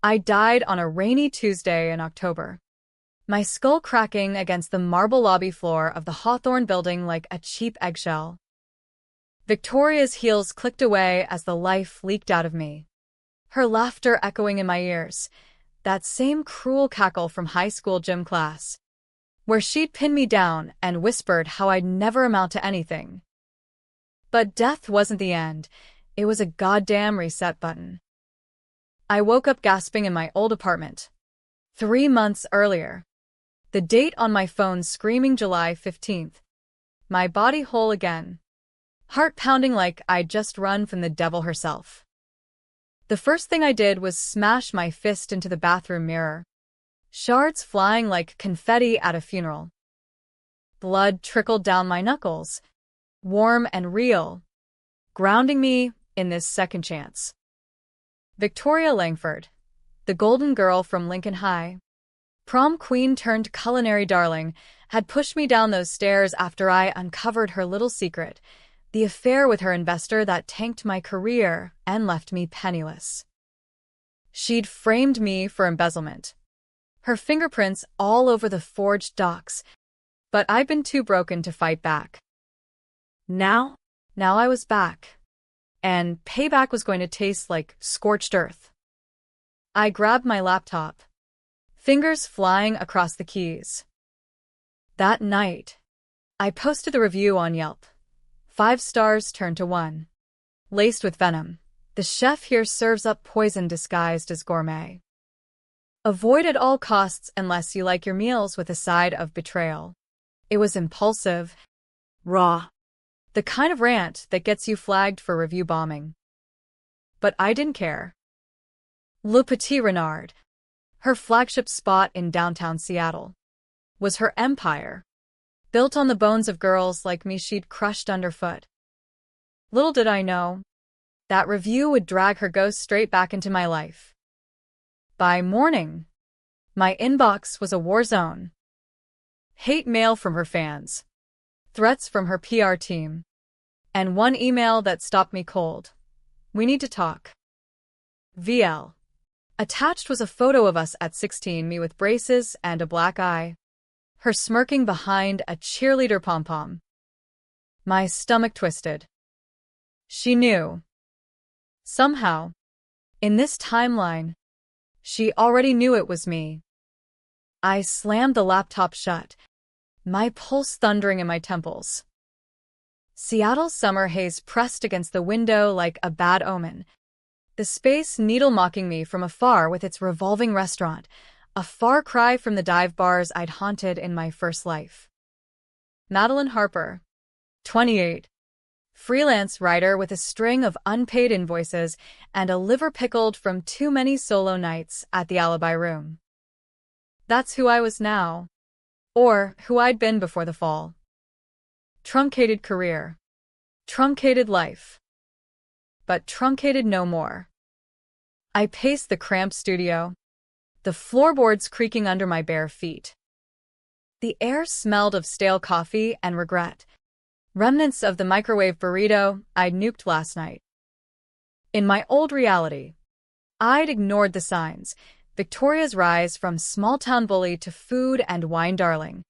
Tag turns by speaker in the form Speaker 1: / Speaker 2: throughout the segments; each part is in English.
Speaker 1: I died on a rainy Tuesday in October, my skull cracking against the marble lobby floor of the Hawthorne building like a cheap eggshell. Victoria's heels clicked away as the life leaked out of me, her laughter echoing in my ears, that same cruel cackle from high school gym class, where she'd pin me down and whispered how I'd never amount to anything. But death wasn't the end, it was a goddamn reset button. I woke up gasping in my old apartment. 3 months earlier. The date on my phone screaming July 15th. My body whole again. Heart pounding like I'd just run from the devil herself. The first thing I did was smash my fist into the bathroom mirror. Shards flying like confetti at a funeral. Blood trickled down my knuckles, warm and real, grounding me in this second chance. Victoria Langford, the golden girl from Lincoln High, prom queen turned culinary darling, had pushed me down those stairs after I uncovered her little secret, the affair with her investor that tanked my career and left me penniless. She'd framed me for embezzlement. Her fingerprints all over the forged docs, but I'd been too broken to fight back. Now I was back. And payback was going to taste like scorched earth. I grabbed my laptop, fingers flying across the keys. That night, I posted the review on Yelp. 5 stars turned to 1. Laced with venom, the chef here serves up poison disguised as gourmet. Avoid at all costs unless you like your meals with a side of betrayal. It was impulsive, raw. The kind of rant that gets you flagged for review bombing. But I didn't care. Le Petit Renard, her flagship spot in downtown Seattle, was her empire, built on the bones of girls like me she'd crushed underfoot. Little did I know, that review would drag her ghost straight back into my life. By morning, my inbox was a war zone. Hate mail from her fans, threats from her PR team, and one email that stopped me cold. We need to talk. VL. Attached was a photo of us at 16, me with braces and a black eye, her smirking behind a cheerleader pom-pom. My stomach twisted. She knew. Somehow, in this timeline, she already knew it was me. I slammed the laptop shut, my pulse thundering in my temples. Seattle's summer haze pressed against the window like a bad omen, the space needle mocking me from afar with its revolving restaurant, a far cry from the dive bars I'd haunted in my first life. Madeline Harper, 28, freelance writer with a string of unpaid invoices and a liver pickled from too many solo nights at the Alibi Room. That's who I was now, or who I'd been before the fall. Truncated career. Truncated life. But truncated no more. I paced the cramped studio, the floorboards creaking under my bare feet. The air smelled of stale coffee and regret, remnants of the microwave burrito I'd nuked last night. In my old reality, I'd ignored the signs, Victoria's rise from small-town bully to food and wine darling.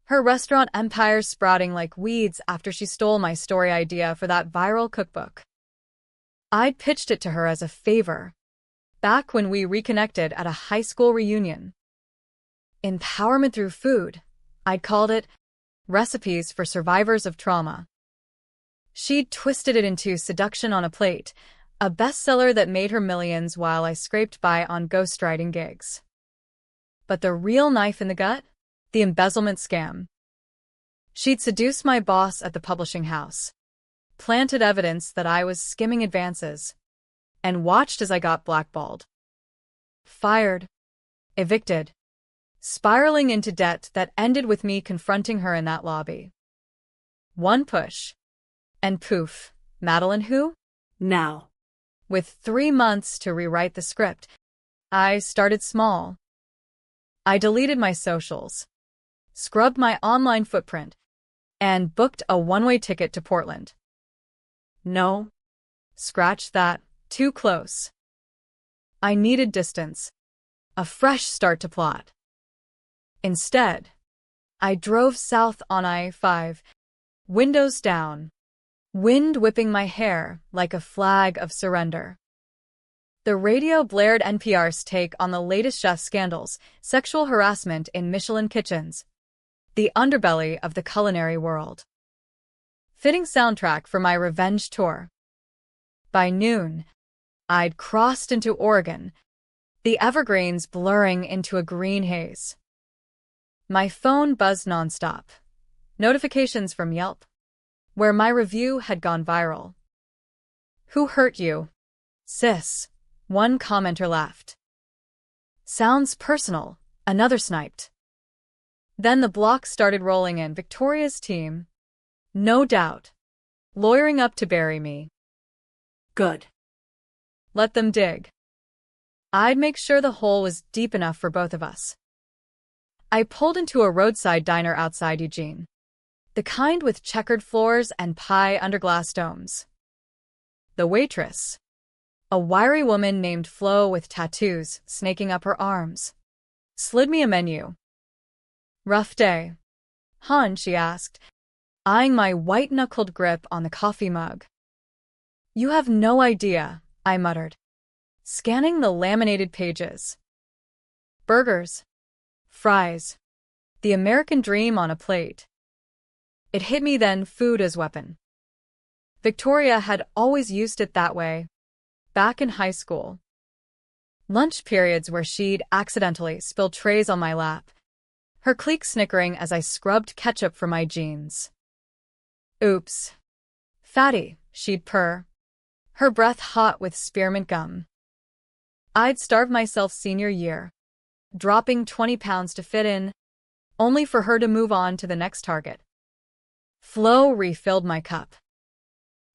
Speaker 1: Her restaurant empire sprouting like weeds after she stole my story idea for that viral cookbook. I'd pitched it to her as a favor, back when we reconnected at a high school reunion. Empowerment through food, I'd called it, Recipes for Survivors of Trauma. She'd twisted it into Seduction on a Plate, a bestseller that made her millions while I scraped by on ghostwriting gigs. But the real knife in the gut? The embezzlement scam. She'd seduced my boss at the publishing house, planted evidence that I was skimming advances, and watched as I got blackballed. Fired. Evicted. Spiraling into debt that ended with me confronting her in that lobby. One push. And poof, Madeline who? Now. With 3 months to rewrite the script, I started small. I deleted my socials, scrubbed my online footprint, and booked a one-way ticket to Portland. No. Scratch that. Too close. I needed distance, a fresh start to plot. Instead, I drove south on I-5, windows down, wind whipping my hair like a flag of surrender. The radio blared NPR's take on the latest chef scandals, sexual harassment in Michelin kitchens, the underbelly of the culinary world. Fitting soundtrack for my revenge tour. By noon, I'd crossed into Oregon, the Everglades blurring into a green haze. My phone buzzed nonstop. Notifications from Yelp, where my review had gone viral. "Who hurt you, sis?" one commenter laughed. "Sounds personal," another sniped. Then the blocks started rolling in. Victoria's team, no doubt, lawyering up to bury me. Good. Let them dig. I'd make sure the hole was deep enough for both of us. I pulled into a roadside diner outside Eugene, the kind with checkered floors and pie under glass domes. The waitress, a wiry woman named Flo with tattoos snaking up her arms, slid me a menu. "Rough day, hon?" she asked, eyeing my white-knuckled grip on the coffee mug. "You have no idea," I muttered, scanning the laminated pages. Burgers, fries, the American dream on a plate. It hit me then, food as weapon. Victoria had always used it that way, back in high school. Lunch periods where she'd accidentally spill trays on my lap, her clique snickering as I scrubbed ketchup from my jeans. "Oops. Fatty," she'd purr, her breath hot with spearmint gum. I'd starved myself senior year, dropping 20 pounds to fit in, only for her to move on to the next target. Flo refilled my cup.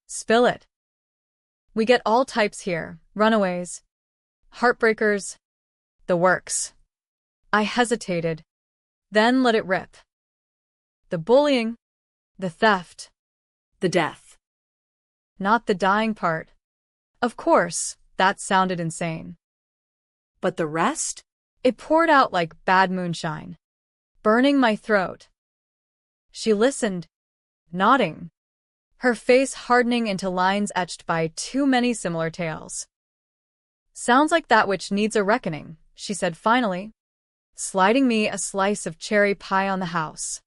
Speaker 1: "Spill it. We get all types here, runaways, heartbreakers, the works." I hesitated, then let it rip. The bullying, the theft, the death. Not the dying part. Of course, that sounded insane. But the rest? It poured out like bad moonshine, burning my throat. She listened, nodding, her face hardening into lines etched by too many similar tales. "Sounds like that which needs a reckoning," she said finally, sliding me a slice of cherry pie on the house.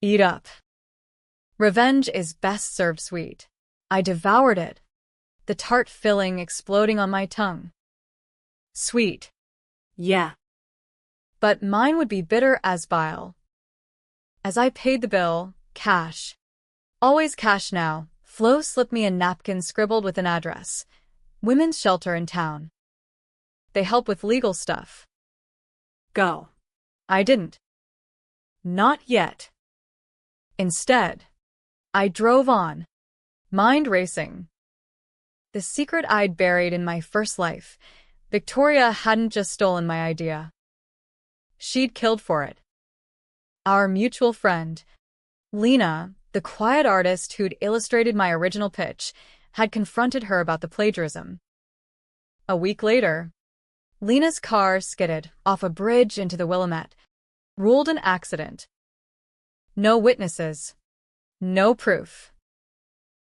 Speaker 1: "Eat up. Revenge is best served sweet." I devoured it, the tart filling exploding on my tongue. Sweet. Yeah. But mine would be bitter as bile. As I paid the bill, cash. Always cash now, Flo slipped me a napkin scribbled with an address. Women's shelter in town. They help with legal stuff. Go. I didn't. Not yet. Instead, I drove on, mind racing. The secret I'd buried in my first life, Victoria hadn't just stolen my idea. She'd killed for it. Our mutual friend, Lena, the quiet artist who'd illustrated my original pitch, had confronted her about the plagiarism. A week later, Lena's car skidded off a bridge into the Willamette, ruled an accident. No witnesses. No proof.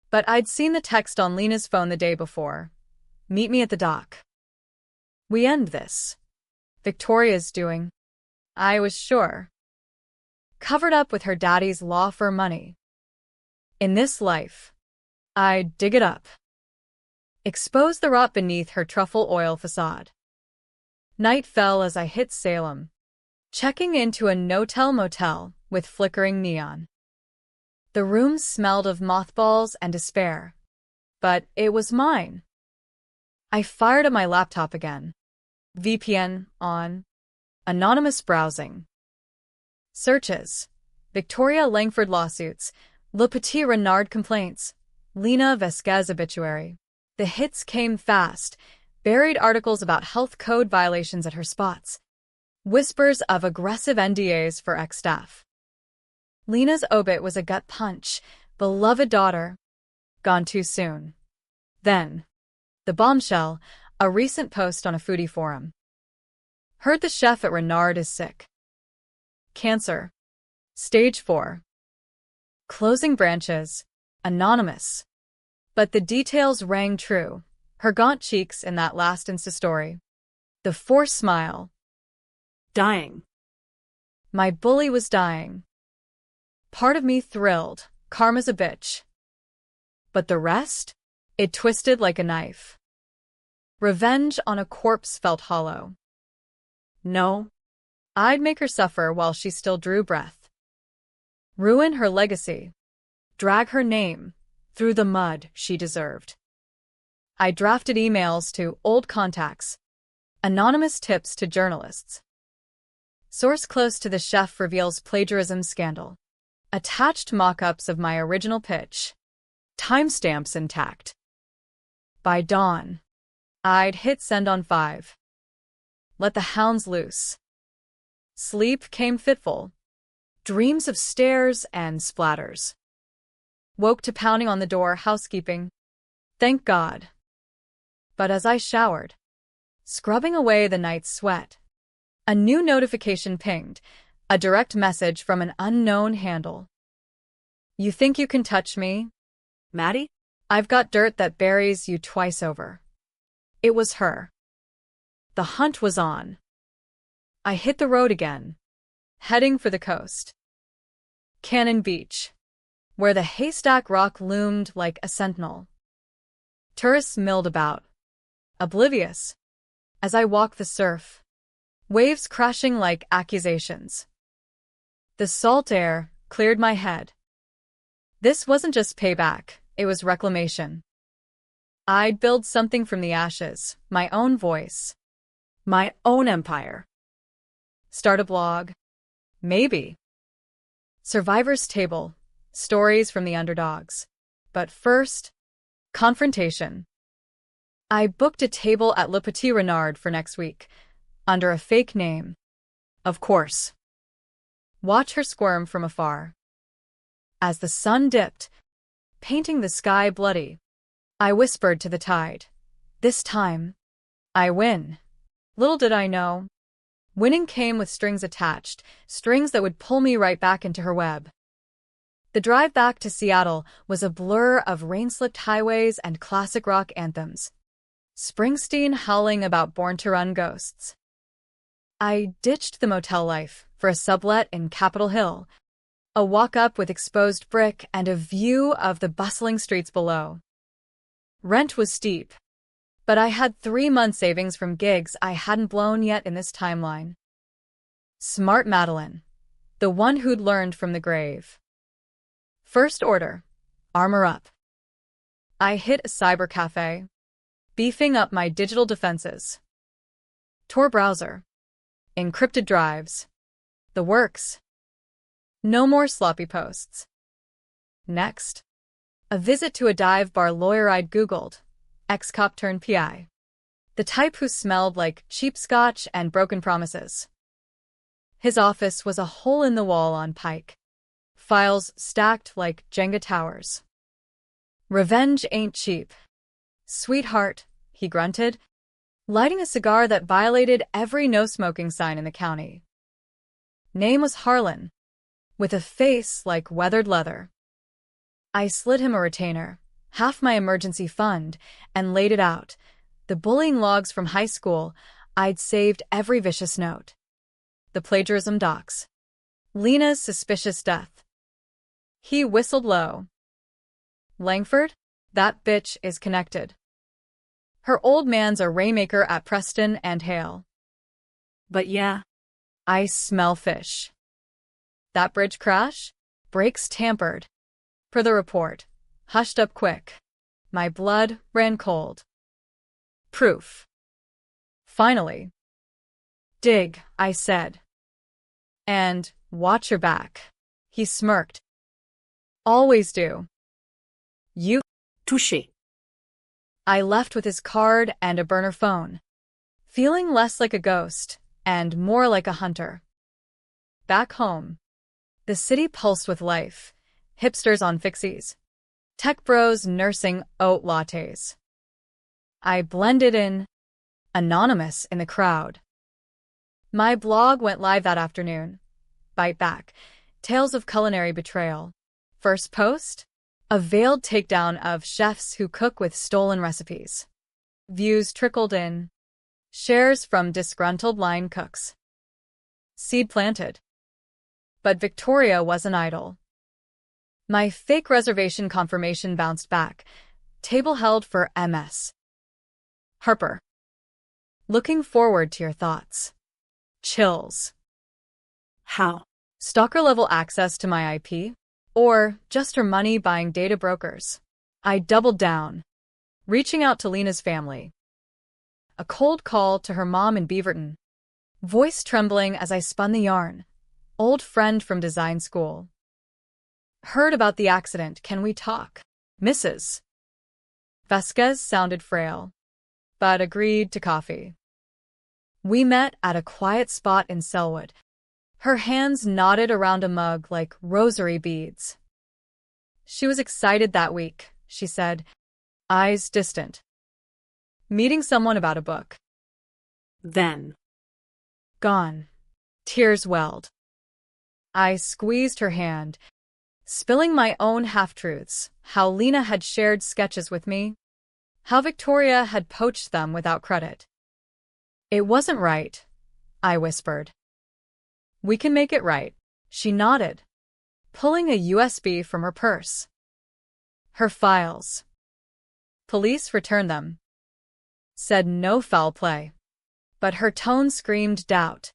Speaker 1: But I'd seen the text on Lena's phone the day before. "Meet me at the dock." We end this. Victoria's doing. I was sure. Covered up with her daddy's law firm money. In this life, I'd dig it up. Expose the rot beneath her truffle oil facade. Night fell as I hit Salem, checking into a no-tell-motel with flickering neon. The room smelled of mothballs and despair, but it was mine. I fired up my laptop again. VPN on. Anonymous browsing. Searches. Victoria Langford lawsuits. Le Petit Renard complaints. Lena Vesquez obituary. The hits came fast. Buried articles about health code violations at her spots. Whispers of aggressive NDAs for ex-staff. Lena's obit was a gut punch. Beloved daughter. Gone too soon. Then, the bombshell, A recent post on a foodie forum. Heard the chef at Renard is sick. Cancer. Stage 4. Closing branches. Anonymous. But the details rang true. Her gaunt cheeks in that last Insta story. The forced smile.
Speaker 2: Dying.
Speaker 1: My bully was dying. Part of me thrilled. Karma's a bitch. But the rest? It twisted like a knife. Revenge on a corpse felt hollow. No. I'd make her suffer while she still drew breath. Ruin her legacy. Drag her name through the mud she deserved. I drafted emails to old contacts. Anonymous tips to journalists. Source close to the chef reveals plagiarism scandal. Attached mock-ups of my original pitch. Timestamps intact. By dawn, I'd hit send on 5. Let the hounds loose. Sleep came fitful. Dreams of stares and splatters. Woke to pounding on the door, housekeeping. Thank God. But as I showered, scrubbing away the night's sweat, a new notification pinged, a direct message from an unknown handle. You think you can touch me,
Speaker 2: Maddie?
Speaker 1: I've got dirt that buries you twice over. It was her. The hunt was on. I hit the road again, heading for the coast. Cannon Beach, where the haystack rock loomed like a sentinel. Tourists milled about, oblivious, as I walked the surf, waves crashing like accusations. The salt air cleared my head. This wasn't just payback, it was reclamation. I'd build something from the ashes, my own voice, my own empire. Start a blog? Maybe. Survivor's Table, stories from the underdogs. But first, confrontation. I booked a table at Le Petit Renard for next week, under a fake name. Of course. Watch her squirm from afar. As the sun dipped, painting the sky bloody, I whispered to the tide, this time, I win. Little did I know, winning came with strings attached, strings that would pull me right back into her web. The drive back to Seattle was a blur of rain-slicked highways and classic rock anthems. Springsteen howling about Born to Run ghosts. I ditched the motel life for a sublet in Capitol Hill, a walk-up with exposed brick and a view of the bustling streets below. Rent was steep, but I had 3 months savings from gigs I hadn't blown yet in this timeline. Smart Madeline, the one who'd learned from the grave. First order, armor up. I hit a cyber cafe, beefing up my digital defenses. Tor browser, encrypted drives, the works. No more sloppy posts. Next, a visit to a dive bar lawyer I'd Googled, ex-cop turned PI. The type who smelled like cheap scotch and broken promises. His office was a hole in the wall on Pike. Files stacked like Jenga towers. Revenge ain't cheap. Sweetheart, he grunted, lighting a cigar that violated every no-smoking sign in the county. Name was Harlan, with a face like weathered leather. I slid him a retainer, half my emergency fund, and laid it out. The bullying logs from high school, I'd saved every vicious note. The plagiarism docs. Lena's suspicious death. He whistled low. Langford? That bitch is connected. Her old man's a rainmaker at Preston and Hale.
Speaker 2: But yeah,
Speaker 1: I smell fish. That bridge crash? Brakes tampered. Per the report. Hushed up quick. My blood ran cold. Proof. Finally. Dig, I said. And watch your back. He smirked. Always do. You.
Speaker 2: Touché.
Speaker 1: I left with his card and a burner phone, feeling less like a ghost and more like a hunter. Back home, the city pulsed with life, hipsters on fixies, tech bros nursing oat lattes. I blended in, Anonymous in the crowd. My blog went live that afternoon. Bite back. Tales of culinary betrayal. First post? A veiled takedown of chefs who cook with stolen recipes. Views trickled in. Shares from disgruntled line cooks. Seed planted. But Victoria wasn't idle. My fake reservation confirmation bounced back. Table held for MS. Harper. Looking forward to your thoughts. Chills.
Speaker 2: How?
Speaker 1: Stalker-level access to my IP? Or just her money buying data brokers? I doubled down, reaching out to Lena's family. A cold call to her mom in Beaverton. Voice trembling as I spun the yarn. Old friend from design school. Heard about the accident, can we talk? Mrs. Vasquez sounded frail, but agreed to coffee. We met at a quiet spot in Selwood. Her hands knotted around a mug like rosary beads. She was excited that week, she said, eyes distant. Meeting someone about a book.
Speaker 2: Then.
Speaker 1: Gone. Tears welled. I squeezed her hand, spilling my own half-truths, how Lena had shared sketches with me, how Victoria had poached them without credit. It wasn't right, I whispered. We can make it right, she nodded, pulling a USB from her purse. Her files. Police returned them. Said no foul play. But her tone screamed doubt.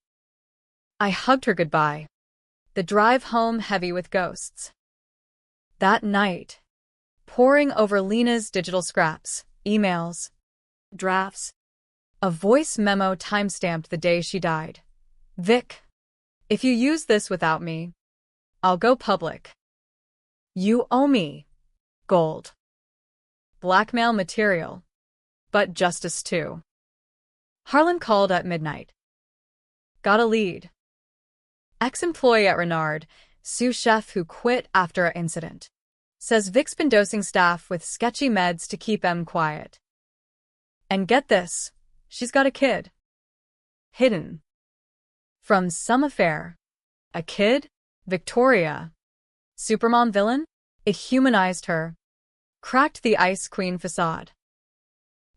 Speaker 1: I hugged her goodbye. The drive home heavy with ghosts. That night, poring over Lena's digital scraps, emails, drafts, a voice memo timestamped the day she died. Vic, if you use this without me, I'll go public. You owe me. Gold. Blackmail material. But justice too. Harlan called at midnight. Got a lead. Ex-employee at Renard, sous chef who quit after an incident. Says Vic's been dosing staff with sketchy meds to keep them quiet. And get this, she's got a kid. Hidden. From some affair. A kid? Victoria. Supermom villain? It humanized her. Cracked the Ice Queen facade.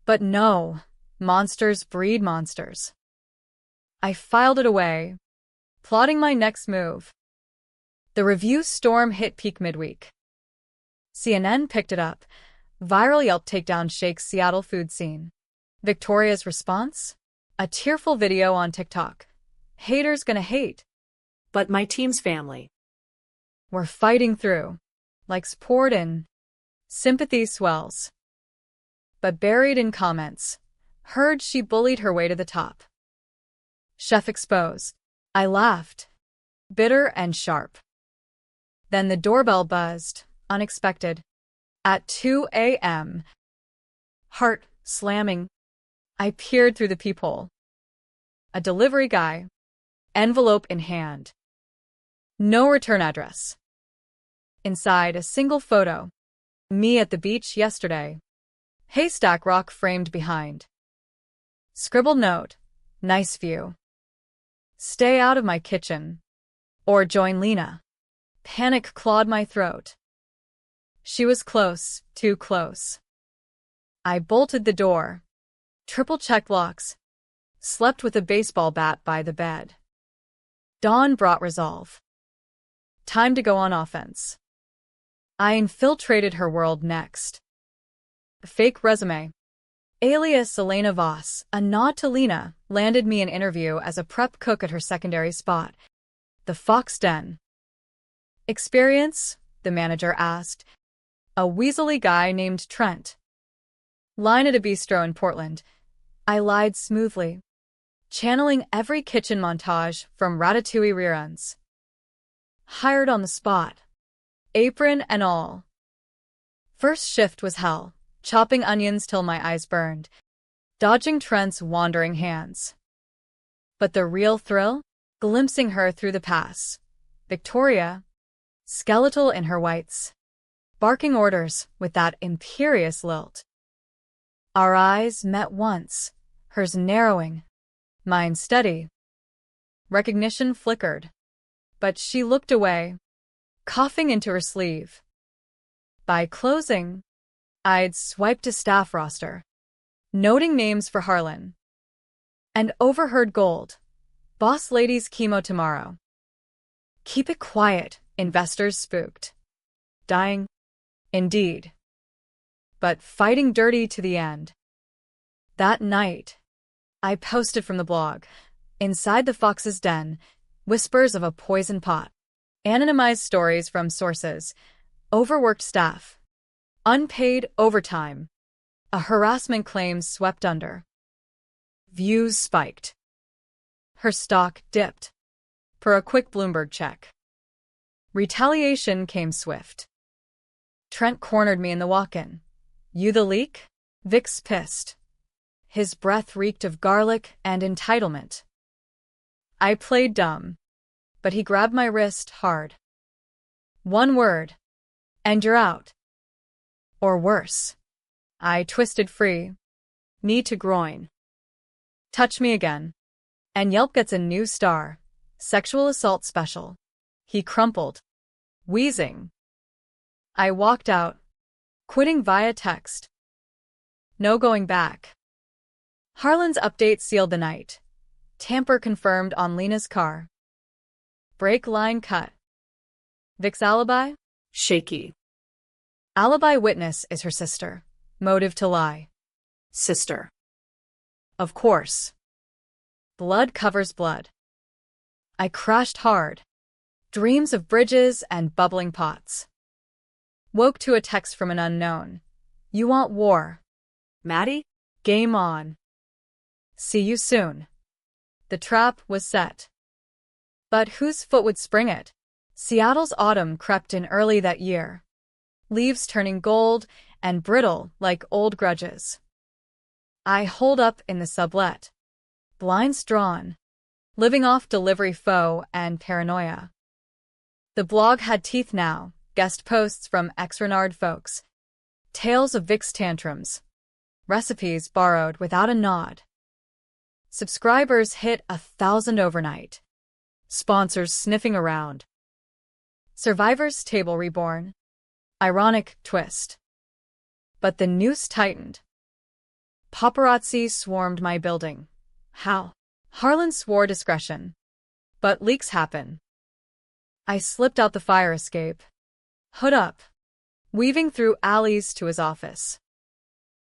Speaker 1: But no, monsters breed monsters. I filed it away, plotting my next move. The review storm hit peak midweek. CNN picked it up. Viral Yelp takedown shakes Seattle food scene. Victoria's response? A tearful video on TikTok. Haters gonna hate.
Speaker 2: But my team's family.
Speaker 1: We're fighting through. Likes poured in. Sympathy swells. But buried in comments, heard she bullied her way to the top. Chef exposed. I laughed. Bitter and sharp. Then the doorbell buzzed, unexpected. At 2 a.m. Heart slamming. I peered through the peephole. A delivery guy. Envelope in hand. No return address. Inside, a single photo. Me at the beach yesterday. Haystack rock framed behind. Scribbled note. Nice view. Stay out of my kitchen. Or join Lena. Panic clawed my throat. She was close, too close. I bolted the door. Triple-checked locks. Slept with a baseball bat by the bed. Dawn brought resolve. Time to go on offense. I infiltrated her world next. A fake resume. Alias Elena Voss, a nod to Lena, landed me an interview as a prep cook at her secondary spot, the Fox Den. Experience? The manager asked. A weaselly guy named Trent. Line at a bistro in Portland. I lied smoothly, channeling every kitchen montage from Ratatouille reruns. Hired on the spot. Apron and all. First shift was hell, chopping onions till my eyes burned, dodging Trent's wandering hands. But the real thrill? Glimpsing her through the pass. Victoria, skeletal in her whites, barking orders with that imperious lilt. Our eyes met once, hers narrowing, mine steady. Recognition flickered, but she looked away, coughing into her sleeve. By closing, I'd swiped a staff roster, noting names for Harlan, and overheard gold. Boss lady's chemo tomorrow. Keep it quiet, investors spooked. Dying? Indeed. But fighting dirty to the end. That night, I posted from the blog, Inside the Fox's Den, whispers of a poison pot. Anonymized stories from sources, overworked staff, unpaid overtime, a harassment claim swept under. Views spiked. Her stock dipped, per a quick Bloomberg check. Retaliation came swift. Trent cornered me in the walk-in. You the leak? Vic's pissed. His breath reeked of garlic and entitlement. I played dumb, but he grabbed my wrist hard. One word, and you're out. Or worse. I twisted free, knee to groin. Touch me again. And Yelp gets a new star. Sexual assault special. He crumpled, wheezing. I walked out, quitting via text. No going back. Harlan's update sealed the night. Tamper confirmed on Lena's car. Brake line cut. Vic's alibi?
Speaker 2: Shaky.
Speaker 1: Alibi witness is her sister. Motive to lie.
Speaker 2: Sister.
Speaker 1: Of course. Blood covers blood. I crashed hard. Dreams of bridges and bubbling pots. Woke to a text from an unknown. You want war?
Speaker 2: Maddie?
Speaker 1: Game on. See you soon. The trap was set. But whose foot would spring it? Seattle's autumn crept in early that year. Leaves turning gold and brittle like old grudges. I holed up in the sublet. Blinds drawn. Living off delivery foe and paranoia. The blog had teeth now. Guest posts from ex-Renard folks. Tales of Vic's tantrums. Recipes borrowed without a nod. Subscribers hit 1,000 overnight. Sponsors sniffing around. Survivor's table reborn. Ironic twist. But the noose tightened. Paparazzi swarmed my building. How? Harlan swore discretion. But leaks happen. I slipped out the fire escape. Hood up. Weaving through alleys to his office.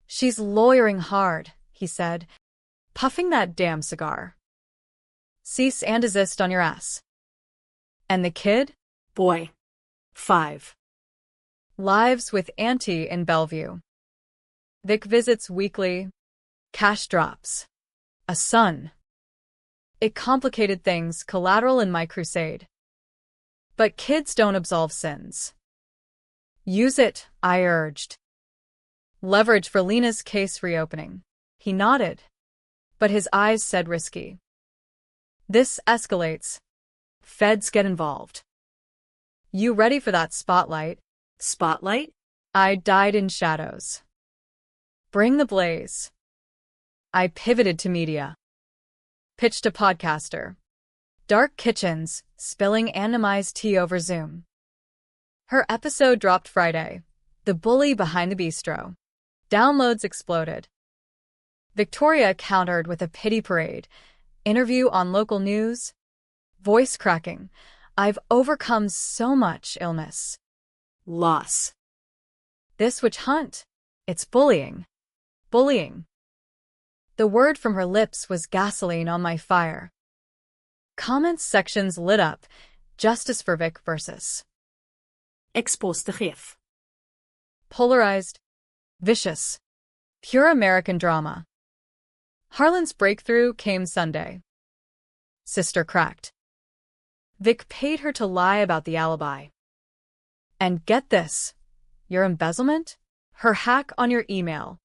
Speaker 1: She's lawyering hard, he said, puffing that damn cigar. Cease and desist on your ass. And the kid?
Speaker 2: Boy. 5.
Speaker 1: Lives with Auntie in Bellevue. Vic visits weekly. Cash drops. A son. It complicated things, collateral in my crusade. But kids don't absolve sins. Use it, I urged. Leverage for Lena's case reopening. He nodded, but his eyes said risky. This escalates. Feds get involved. You ready for that spotlight?
Speaker 2: Spotlight?
Speaker 1: I died in shadows. Bring the blaze. I pivoted to media. Pitched a podcaster. Dark kitchens, spilling anonymized tea over Zoom. Her episode dropped Friday. The bully behind the bistro. Downloads exploded. Victoria countered with a pity parade. Interview on local news. Voice cracking. I've overcome so much illness.
Speaker 2: Loss.
Speaker 1: This witch hunt. It's bullying. Bullying. The word from her lips was gasoline on my fire. Comments sections lit up. Justice for Vic versus.
Speaker 2: Exposed to gif.
Speaker 1: Polarized. Vicious. Pure American drama. Harlan's breakthrough came Sunday. Sister cracked. Vic paid her to lie about the alibi. And get this, your embezzlement? Her hack on your email.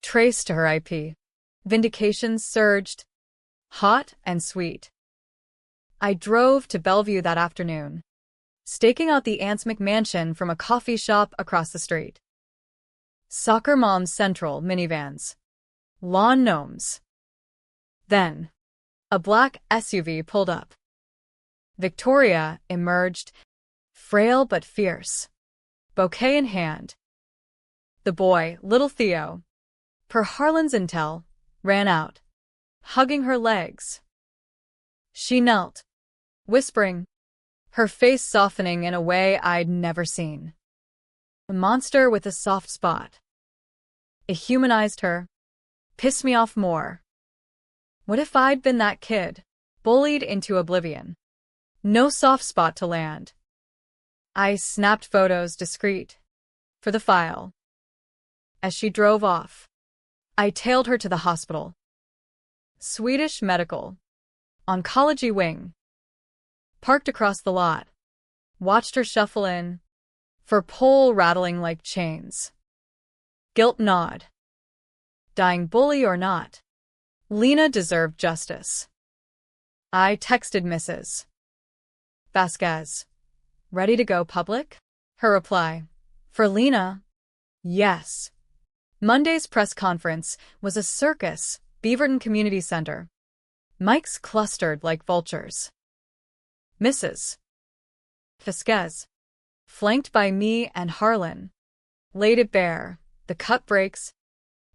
Speaker 1: Traced to her IP. Vindications surged. Hot and sweet. I drove to Bellevue that afternoon, staking out the Aunts McMansion from a coffee shop across the street. Soccer Moms Central minivans. Lawn gnomes. Then, a black SUV pulled up. Victoria emerged, frail but fierce, bouquet in hand. The boy, little Theo, per Harlan's intel, ran out, hugging her legs. She knelt, whispering, her face softening in a way I'd never seen. A monster with a soft spot. It humanized her, pissed me off more. What if I'd been that kid, bullied into oblivion? No soft spot to land. I snapped photos discreet, for the file. As she drove off, I tailed her to the hospital. Swedish Medical. Oncology wing. Parked across the lot. Watched her shuffle in, for pole rattling like chains. Guilt gnawed. Dying bully or not, Lena deserved justice. I texted Mrs. Vasquez. Ready to go public? Her reply. For Lena, yes. Monday's press conference was a circus, Beaverton Community Center. Mics clustered like vultures. Mrs. Vasquez, flanked by me and Harlan, laid it bare, the cut breaks,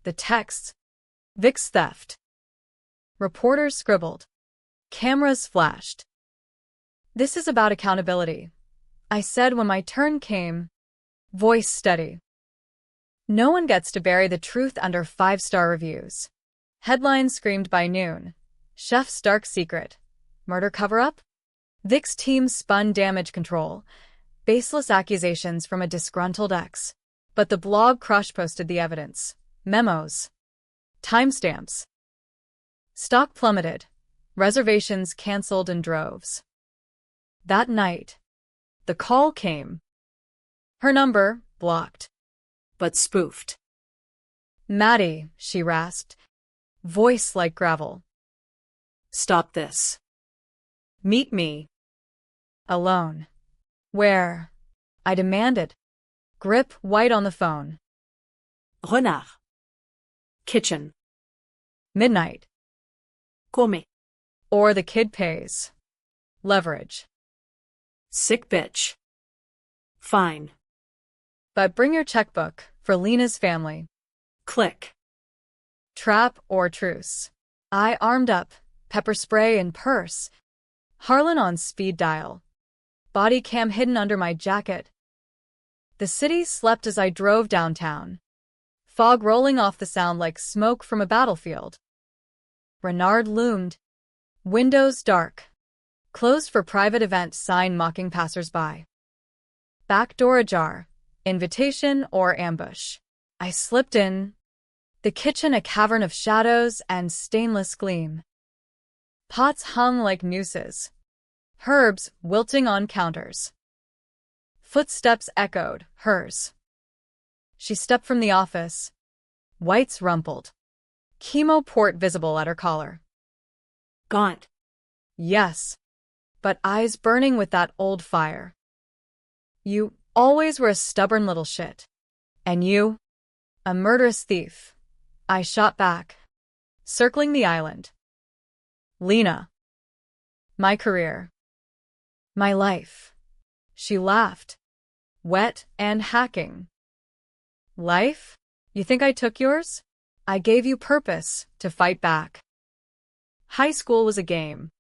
Speaker 1: the texts, Vic's theft. Reporters scribbled. Cameras flashed. This is about accountability, I said when my turn came, voice steady. No one gets to bury the truth under 5-star reviews. Headlines screamed by noon. Chef's dark secret. Murder cover-up? Vic's team spun damage control. Baseless accusations from a disgruntled ex. But the blog crush-posted the evidence. Memos. Timestamps. Stock plummeted. Reservations canceled in droves. That night, the call came. Her number, blocked.
Speaker 2: But spoofed.
Speaker 1: Maddie, she rasped, voice like gravel.
Speaker 2: Stop this.
Speaker 1: Meet me. Alone. Where? I demanded. Grip white on the phone.
Speaker 2: Renard. Kitchen.
Speaker 1: Midnight.
Speaker 2: Come.
Speaker 1: Or the kid pays. Leverage.
Speaker 2: Sick bitch. Fine.
Speaker 1: But bring your checkbook for Lena's family.
Speaker 2: Click.
Speaker 1: Trap or truce. I armed up, pepper spray and purse. Harlan on speed dial. Body cam hidden under my jacket. The city slept as I drove downtown. Fog rolling off the sound like smoke from a battlefield. Renard loomed. Windows dark. Closed for private event sign mocking passersby. Back door ajar. Invitation or ambush. I slipped in. The kitchen a cavern of shadows and stainless gleam. Pots hung like nooses. Herbs wilting on counters. Footsteps echoed, hers. She stepped from the office. Whites rumpled. Chemo port visible at her collar.
Speaker 2: Gaunt.
Speaker 1: Yes, but eyes burning with that old fire. You always were a stubborn little shit. And you? A murderous thief. I shot back, circling the island. Lena. My career. My life. She laughed, wet and hacking. Life? You think I took yours? I gave you purpose to fight back. High school was a game.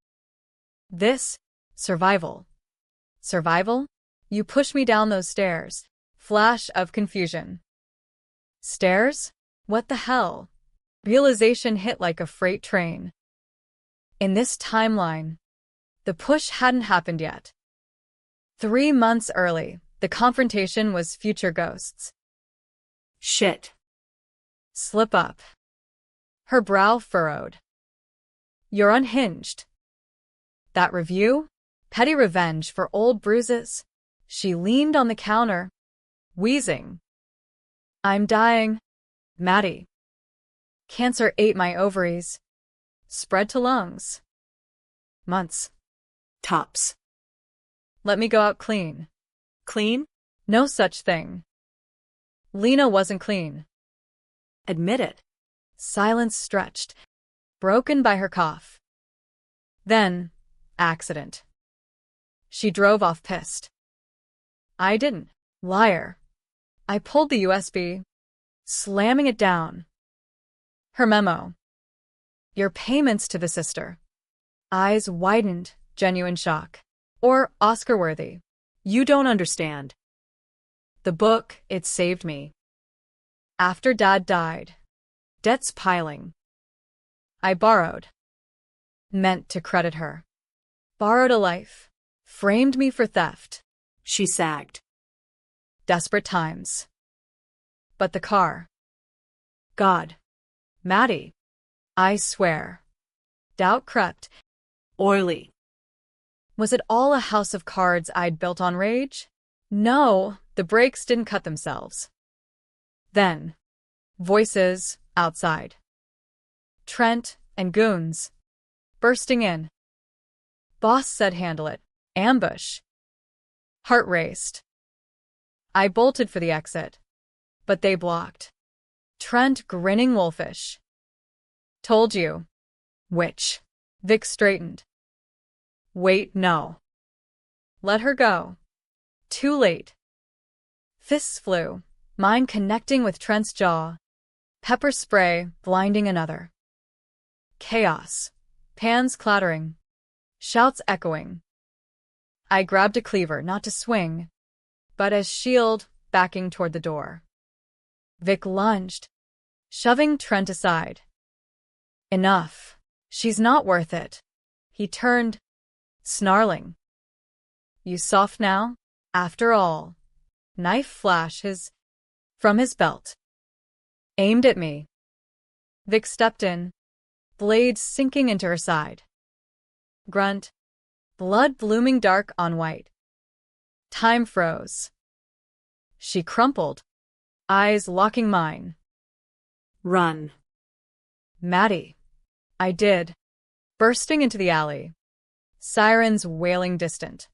Speaker 1: This, survival. Survival? You pushed me down those stairs. Flash of confusion. Stairs? What the hell? Realization hit like a freight train. In this timeline, the push hadn't happened yet. 3 months early, the confrontation was future ghosts.
Speaker 2: Shit.
Speaker 1: Slip up. Her brow furrowed. You're unhinged. That review? Petty revenge for old bruises? She leaned on the counter, wheezing. I'm dying, Maddie. Cancer ate my ovaries. Spread to lungs. Months.
Speaker 2: Tops.
Speaker 1: Let me go out clean.
Speaker 2: Clean?
Speaker 1: No such thing. Lena wasn't clean.
Speaker 2: Admit it.
Speaker 1: Silence stretched, broken by her cough. Then, accident. She drove off pissed. I didn't. Liar. I pulled the USB, slamming it down. Her memo. Your payments to the sister. Eyes widened, genuine shock. Or Oscar-worthy.
Speaker 2: You don't understand.
Speaker 1: The book, it saved me. After Dad died. Debts piling. I borrowed. Meant to credit her. Borrowed a life. Framed me for theft.
Speaker 2: She sagged.
Speaker 1: Desperate times. But the car. God. Maddie. I swear. Doubt crept.
Speaker 2: Oily.
Speaker 1: Was it all a house of cards I'd built on rage? No, the brakes didn't cut themselves. Then. Voices outside. Trent and goons. Bursting in. Boss said handle it. Ambush. Heart raced. I bolted for the exit. But they blocked. Trent grinning wolfish. Told you. Which? Vic straightened. Wait, no. Let her go. Too late. Fists flew, mine connecting with Trent's jaw. Pepper spray blinding another. Chaos. Pans clattering. Shouts echoing. I grabbed a cleaver, not to swing, but as shield backing toward the door. Vic lunged, shoving Trent aside. Enough. She's not worth it. He turned, snarling. You soft now? After all. Knife flash from his belt. Aimed at me. Vic stepped in, blade sinking into her side. Grunt. Blood blooming dark on white. Time froze. She crumpled, eyes locking mine.
Speaker 2: Run.
Speaker 1: Maddie. I did, bursting into the alley. Sirens wailing distant.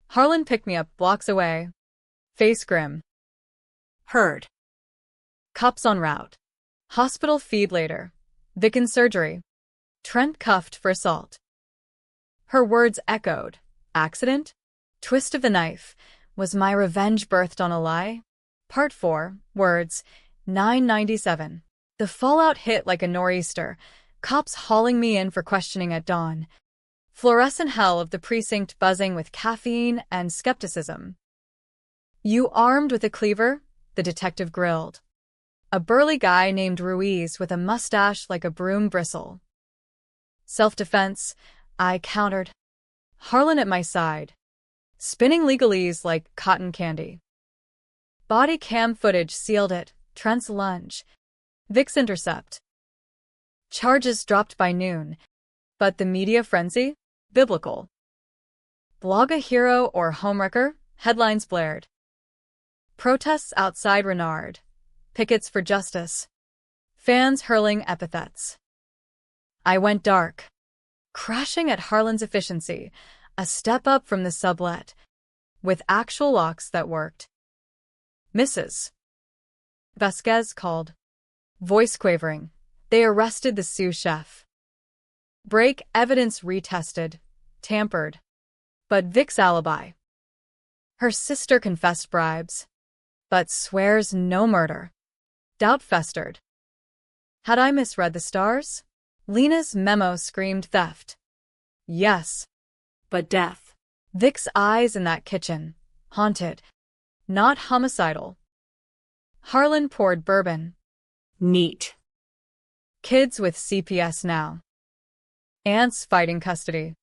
Speaker 1: Harlan picked me up blocks away, face grim.
Speaker 2: Heard.
Speaker 1: Cops en route. Hospital feed later. Vic in surgery. Trent cuffed for assault. Her words echoed. Accident? Twist of the knife. Was my revenge birthed on a lie? Part 4, words, 997. The fallout hit like a nor'easter, cops hauling me in for questioning at dawn. Fluorescent hell of the precinct buzzing with caffeine and skepticism. You armed with a cleaver? The detective grilled. A burly guy named Ruiz with a mustache like a broom bristle. Self-defense, I countered. Harlan at my side. Spinning legalese like cotton candy. Body cam footage sealed it. Trent's lunge. Vic's intercept. Charges dropped by noon. But the media frenzy? Biblical. Blog a hero or homewrecker? Headlines blared. Protests outside Renard. Pickets for justice. Fans hurling epithets. I went dark. Crashing at Harlan's efficiency, a step up from the sublet, with actual locks that worked. Mrs. Vasquez called. Voice quavering. They arrested the sous chef. Break evidence retested. Tampered. But Vic's alibi. Her sister confessed bribes, but swears no murder. Doubt festered. Had I misread the stars? Lena's memo screamed theft. Yes.
Speaker 2: But death.
Speaker 1: Vic's eyes in that kitchen. Haunted. Not homicidal. Harlan poured bourbon.
Speaker 2: Neat.
Speaker 1: Kids with CPS now. Aunts fighting custody.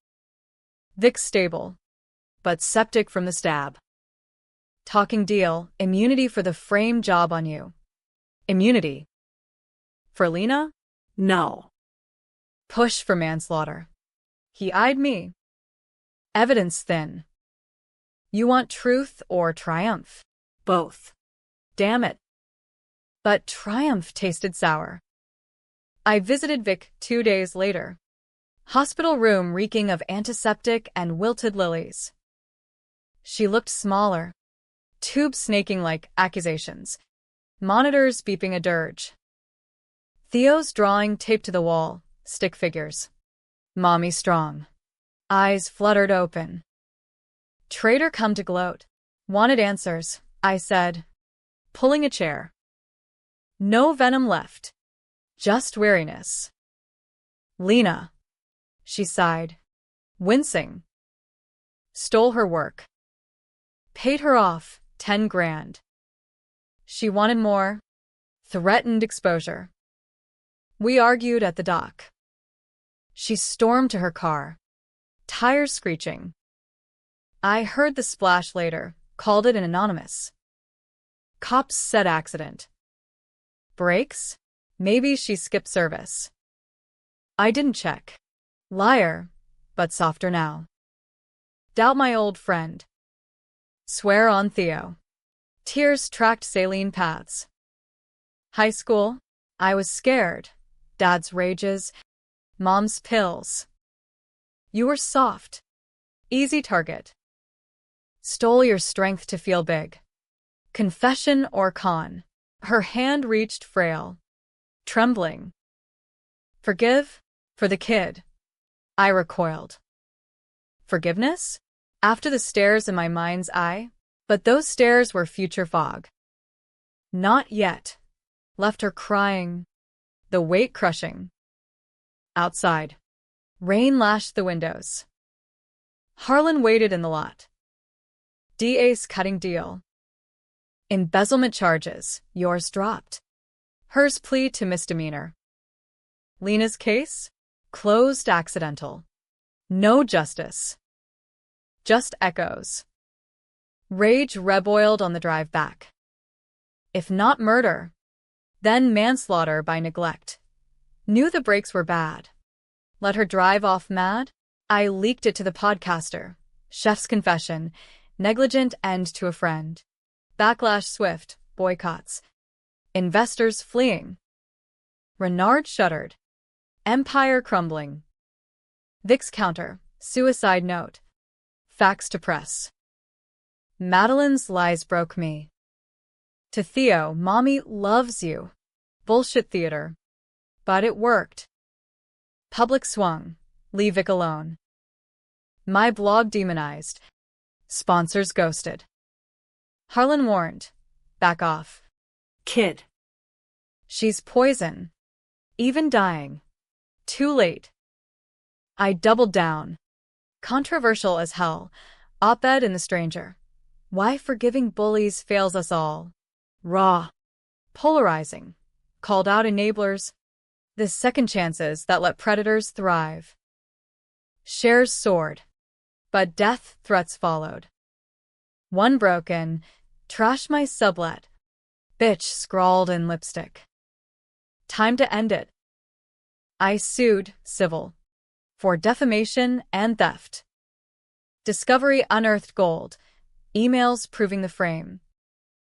Speaker 1: Vic stable. But septic from the stab. Talking deal, immunity for the frame job on you. Immunity. For Lena?
Speaker 2: No.
Speaker 1: Push for manslaughter. He eyed me. Evidence thin. You want truth or triumph?
Speaker 2: Both.
Speaker 1: Damn it. But triumph tasted sour. I visited Vic 2 days later. Hospital room reeking of antiseptic and wilted lilies. She looked smaller. Tubes snaking like accusations. Monitors beeping a dirge. Theo's drawing taped to the wall, stick figures. Mommy strong. Eyes fluttered open. Traitor come to gloat. Wanted answers, I said, pulling a chair. No venom left. Just weariness. Lena. She sighed, wincing. Stole her work. Paid her off, 10 grand. She wanted more. Threatened exposure. We argued at the dock. She stormed to her car, tires screeching. I heard the splash later, called it an anonymous. Cops said accident. Brakes? Maybe she skipped service. I didn't check. Liar, but softer now. Doubt my old friend. Swear on Theo. Tears tracked saline paths. High school? I was scared. Dad's rages. Mom's pills. You were soft. Easy target. Stole your strength to feel big. Confession or con? Her hand reached frail. Trembling. Forgive? For the kid. I recoiled. Forgiveness? After the stares in my mind's eye? But those stares were future fog. Not yet. Left her crying. The weight crushing. Outside. Rain lashed the windows. Harlan waited in the lot. DA's cutting deal. Embezzlement charges, yours dropped. Hers plea to misdemeanor. Lena's case? Closed accidental. No justice. Just echoes. Rage reboiled on the drive back. If not murder, then manslaughter by neglect. Knew the brakes were bad. Let her drive off mad? I leaked it to the podcaster. Chef's confession. Negligent end to a friend. Backlash swift. Boycotts. Investors fleeing. Renard shuddered. Empire crumbling. Vic's counter. Suicide note. Facts to press. Madeline's lies broke me. To Theo, Mommy loves you. Bullshit theater. But it worked. Public swung. Leave Vic alone. My blog demonized. Sponsors ghosted. Harlan warned. Back off.
Speaker 2: Kid.
Speaker 1: She's poison. Even dying. Too late. I doubled down. Controversial as hell. Op-ed in The Stranger. Why forgiving bullies fails us all. Raw. Polarizing. Called out enablers. The second chances that let predators thrive. Shares soared. But death threats followed. One broken. Trash my sublet. Bitch scrawled in lipstick. Time to end it. I sued, civil. For defamation and theft. Discovery unearthed gold. Emails proving the frame.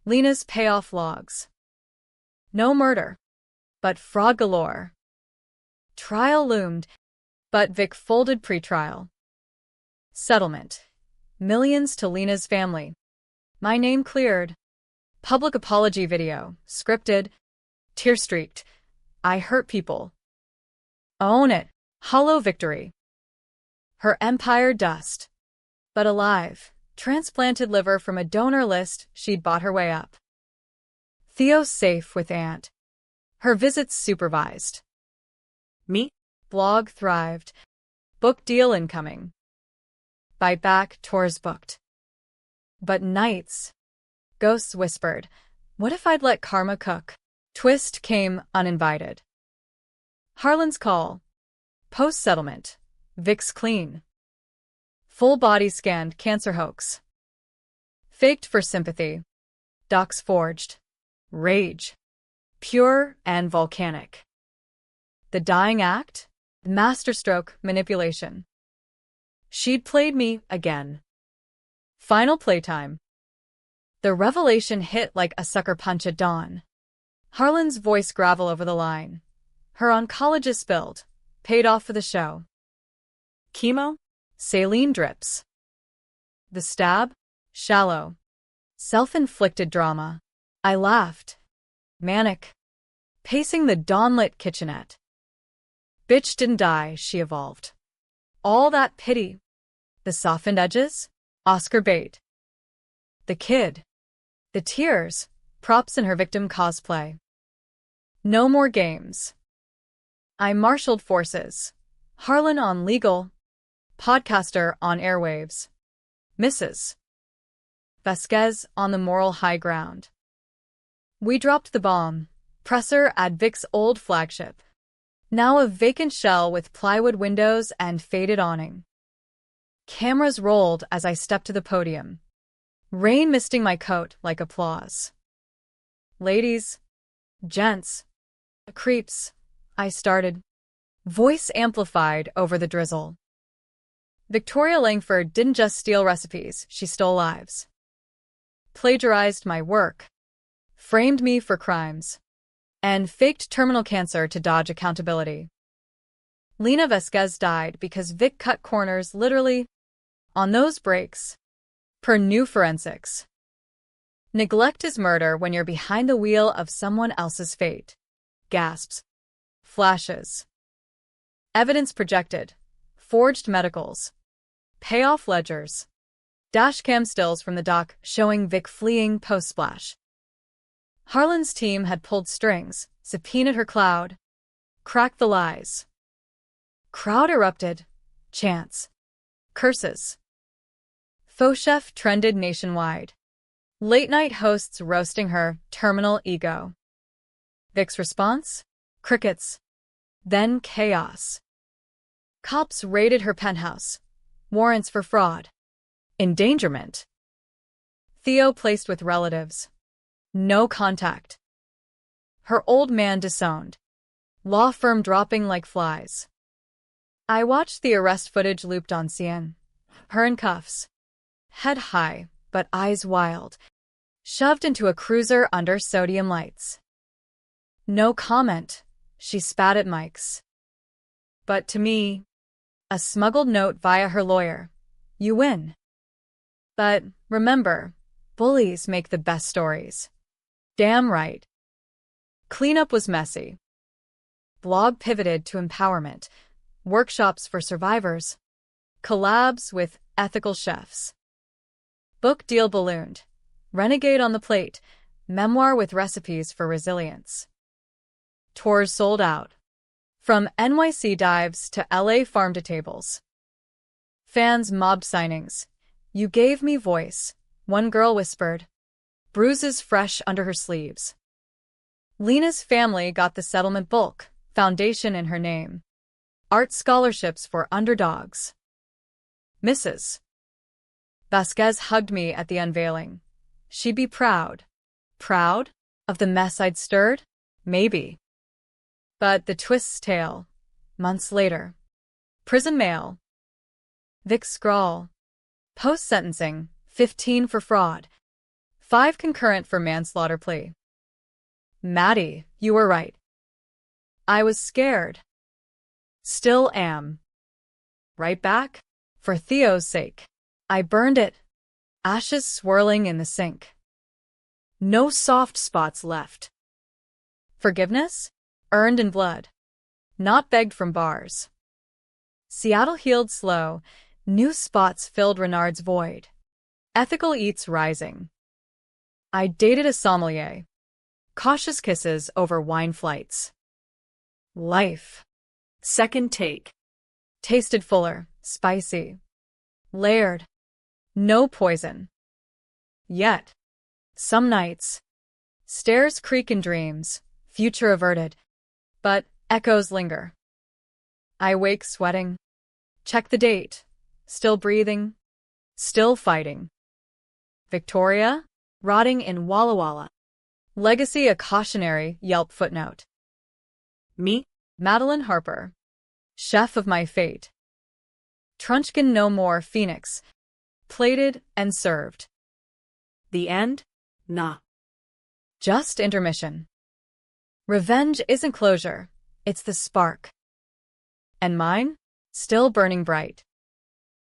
Speaker 1: Lena's payoff logs. No murder. But fraud galore. Trial loomed. But Vic folded pretrial. Settlement. Millions to Lena's family. My name cleared. Public apology video. Scripted. Tear-streaked. I hurt people. Own it. Hollow victory. Her empire dust. But alive. Transplanted liver from a donor list she'd bought her way up. Theo's safe with Aunt. Her visits supervised.
Speaker 2: Me?
Speaker 1: Blog thrived. Book deal incoming. Bite back, tours booked. But nights. Ghosts whispered, what if I'd let karma cook? Twist came uninvited. Harlan's call. Post-settlement. Vic's clean. Full body scanned cancer hoax. Faked for sympathy. Docs forged. Rage. Pure and volcanic. The dying act? Masterstroke manipulation. She'd played me again. Final playtime. The revelation hit like a sucker punch at dawn. Harlan's voice gravel over the line. Her oncologist spilled. Paid off for the show. Chemo? Saline drips. The stab? Shallow. Self-inflicted drama. I laughed. Manic. pacing the dawn-lit kitchenette. Bitch didn't die, she evolved. All that pity. The softened edges? Oscar bait. The kid. The tears. Props in her victim cosplay. No more games. I marshaled forces. Harlan on legal. Podcaster on airwaves. Mrs. Vasquez on the moral high ground. We dropped the bomb. Presser at Vic's old flagship. Now a vacant shell with plywood windows and faded awning. Cameras rolled as I stepped to the podium. Rain misting my coat like applause. Ladies, gents, creeps, I started. Voice amplified over the drizzle. Victoria Langford didn't just steal recipes, she stole lives. Plagiarized my work. Framed me for crimes. And faked terminal cancer to dodge accountability. Lena Vasquez died because Vic cut corners literally on those breaks. Per new forensics. Neglect is murder when you're behind the wheel of someone else's fate. Gasps. Flashes. Evidence projected. Forged medicals. Payoff ledgers. Dashcam stills from the dock showing Vic fleeing post-splash. Harlan's team had pulled strings, subpoenaed her cloud. Cracked the lies. Crowd erupted. Chants. Curses. Faux chef trended nationwide. Late-night hosts roasting her terminal ego. Vic's response? Crickets. Then chaos. Cops raided her penthouse. Warrants for fraud. Endangerment. Theo placed with relatives. No contact. Her old man disowned. Law firm dropping like flies. I watched the arrest footage looped on CNN. Her in cuffs. Head high, but eyes wild. Shoved into a cruiser under sodium lights. No comment. She spat at mics. But to me, a smuggled note via her lawyer. You win. But remember, bullies make the best stories. Damn right. Cleanup was messy. Blog pivoted to empowerment. Workshops for survivors. Collabs with ethical chefs. Book deal ballooned. Renegade on the plate. Memoir with recipes for resilience. Tours sold out. From NYC dives to LA farm to tables. Fans mobbed signings. You gave me voice, one girl whispered. Bruises fresh under her sleeves. Lena's family got the settlement bulk, foundation in her name. Art scholarships for underdogs. Mrs. Vasquez hugged me at the unveiling. She'd be proud. Proud? Of the mess I'd stirred? Maybe. But the twist's tale. Months later. Prison mail. Vic's scrawl. Post-sentencing, 15 for fraud. 5 concurrent for manslaughter plea. Maddie, you were right. I was scared. Still am. Right back? For Theo's sake. I burned it. Ashes swirling in the sink. No soft spots left. Forgiveness? Earned in blood. Not begged from bars. Seattle healed slow. New spots filled Renard's void. Ethical eats rising. I dated a sommelier. Cautious kisses over wine flights. Life. Second take. Tasted fuller, spicy. Layered. No poison. Yet. Some nights. Stairs creak in dreams, future averted. But echoes linger. I wake sweating. Check the date. Still breathing. Still fighting. Victoria? Rotting in Walla Walla. Legacy a cautionary Yelp footnote.
Speaker 2: Me?
Speaker 1: Madeline Harper. Chef of my fate. Trunchkin no more Phoenix. Plated and served.
Speaker 2: The end? Nah.
Speaker 1: Just intermission. Revenge isn't closure. It's the spark. And mine? Still burning bright.